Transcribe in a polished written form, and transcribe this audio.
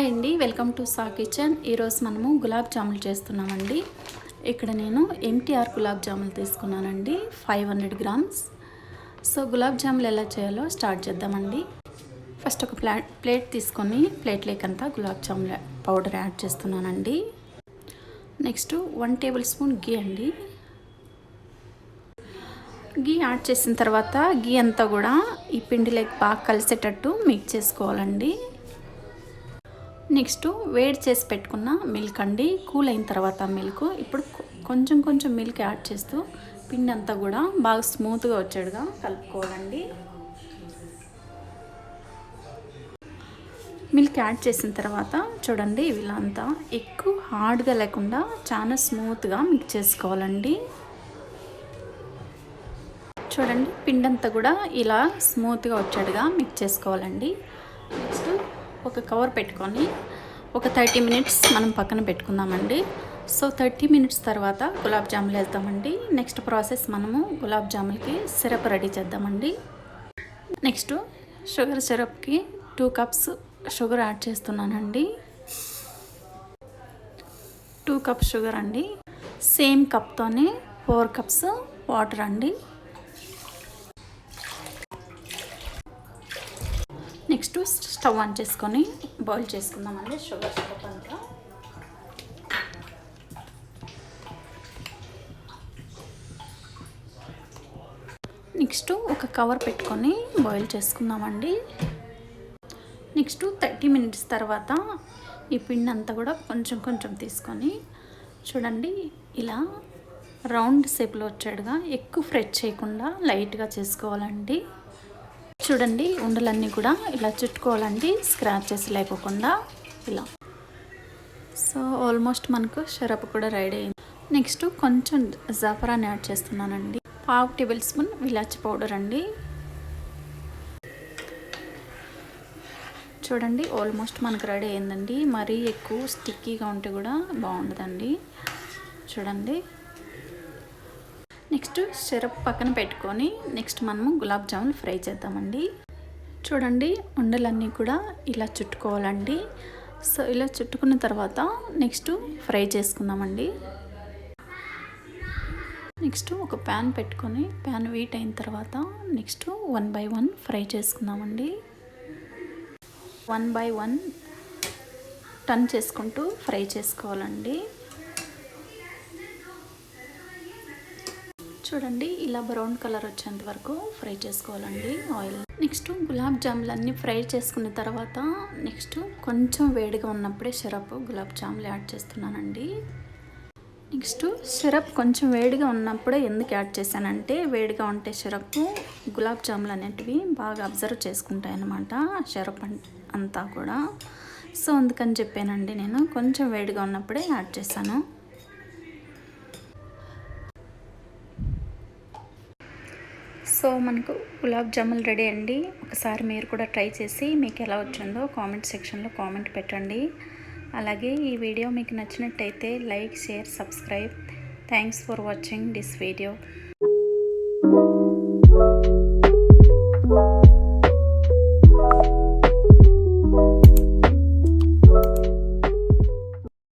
Hi అండి, welcome to saw kitchen. ఈరోజు మనము గులాబ్ జాములు చేస్తున్నామండి. ఇక్కడ నేను ఎంటీఆర్ గులాబ్ జాములు తీసుకున్నానండి, 500 గ్రామ్స్. సో గులాబ్ జాములు ఎలా చేయాలో స్టార్ట్ చేద్దామండి. ఫస్ట్ ఒక ప్లేట్ తీసుకొని ప్లేట్లోకంతా గులాబ్ జాములు పౌడర్ యాడ్ చేస్తున్నానండి. నెక్స్ట్ 1 టేబుల్ స్పూన్ గీ అండి. గీ యాడ్ చేసిన తర్వాత గీ అంతా కూడా ఈ పిండిలోకి బాగా కలిసేటట్టు మిక్స్ చేసుకోవాలండి. నెక్స్ట్ వేడి చేసి పెట్టుకున్న మిల్క్ అండి. కూల్ అయిన తర్వాత మిల్క్ ఇప్పుడు కొంచెం మిల్క్ యాడ్ చేస్తూ పిండి అంతా కూడా బాగా స్మూత్గా వచ్చేట్టుగా కలుపుకోవాలండి. మిల్క్ యాడ్ చేసిన తర్వాత చూడండి, ఇలా అంతా ఎక్కువ హార్డ్గా లేకుండా చాలా స్మూత్గా మిక్స్ చేసుకోవాలండి. చూడండి, పిండి అంతా కూడా ఇలా స్మూత్గా వచ్చేట్టుగా మిక్స్ చేసుకోవాలండి. నెక్స్ట్ ఒక కవర్ పెట్టుకొని ఒక 30 మినిట్స్ మనం పక్కన పెట్టుకుందామండి. సో 30 మినిట్స్ తర్వాత గులాబ్ జాములు వేద్దామండి. నెక్స్ట్ ప్రాసెస్ మనము గులాబ్ జాములకి సిరప్ రెడీ చేద్దామండి. నెక్స్ట్ షుగర్ సిరప్కి 2 కప్స్ షుగర్ యాడ్ చేస్తున్నానండి. 2 కప్స్ షుగర్ అండి. సేమ్ కప్తోనే 4 కప్స్ వాటర్ అండి. నెక్స్ట్ స్టవ్ ఆన్ చేసుకొని బాయిల్ చేసుకుందామండి షుగర్ సిరప్ అంతా. నెక్స్ట్ ఒక కవర్ పెట్టుకొని బాయిల్ చేసుకుందామండి. నెక్స్ట్ 30 మినిట్స్ తర్వాత ఈ పిండి అంతా కూడా కొంచెం తీసుకొని చూడండి, ఇలా రౌండ్ షేప్లో వచ్చేట్టుగా ఎక్కువ ఫ్రై చేయకుండా లైట్గా చేసుకోవాలండి. చూడండి, ఉండలన్నీ కూడా ఇలా చుట్టుకోవాలండి, స్క్రాచెస్ లేకోకుండా ఇలా. సో ఆల్మోస్ట్ మనకు షరప్ కూడా రెడీ అయింది. నెక్స్ట్ కొంచెం జాఫరాన్ యాడ్ చేస్తున్నానండి. 1/2 టేబుల్ స్పూన్ ఇలాచి పౌడర్ అండి. చూడండి, ఆల్మోస్ట్ మనకు రెడీ అయిందండి. మరీ ఎక్కువ స్టిక్కీగా ఉంటే కూడా బాగుండదండి. చూడండి, నెక్స్ట్ సిరప్ పక్కన పెట్టుకొని నెక్స్ట్ మనము గులాబ్ జాములు ఫ్రై చేద్దామండి. చూడండి, ఉండలన్నీ కూడా ఇలా చుట్టుకోవాలండి. సో ఇలా చుట్టుకున్న తర్వాత నెక్స్ట్ ఫ్రై చేసుకుందామండి. నెక్స్ట్ ఒక ప్యాన్ పెట్టుకొని ప్యాన్ హీట్ అయిన తర్వాత నెక్స్ట్ 1 by 1 ఫ్రై చేసుకుందామండి. 1 by 1 టర్న్ చేసుకుంటూ ఫ్రై చేసుకోవాలండి. చూడండి, ఇలా బ్రౌన్ కలర్ వచ్చేంత వరకు ఫ్రై చేసుకోవాలండి ఆయిల్. నెక్స్ట్ గులాబ్ జాములు అన్నీ ఫ్రై చేసుకున్న తర్వాత నెక్స్ట్ కొంచెం వేడిగా ఉన్నప్పుడే సిరప్ గులాబ్ జాములు యాడ్ చేస్తున్నానండి. నెక్స్ట్ సిరప్ కొంచెం వేడిగా ఉన్నప్పుడే ఎందుకు యాడ్ చేశానంటే, వేడిగా ఉంటే సిరప్ గులాబ్ జాములు అనేటివి బాగా అబ్జర్వ్ చేసుకుంటాయి అన్నమాట, సిరప్ అంతా కూడా. సో అందుకని చెప్పానండి, నేను కొంచెం వేడిగా ఉన్నప్పుడే యాడ్ చేశాను. సో మనకు గులాబ్ జాములు రెడీ అండి. ఒకసారి మీరు కూడా ట్రై చేసి మీకు ఎలా వచ్చిందో కామెంట్ సెక్షన్లో కామెంట్ పెట్టండి. అలాగే ఈ వీడియో మీకు నచ్చినట్టయితే like, share, subscribe. Thanks for watching this video.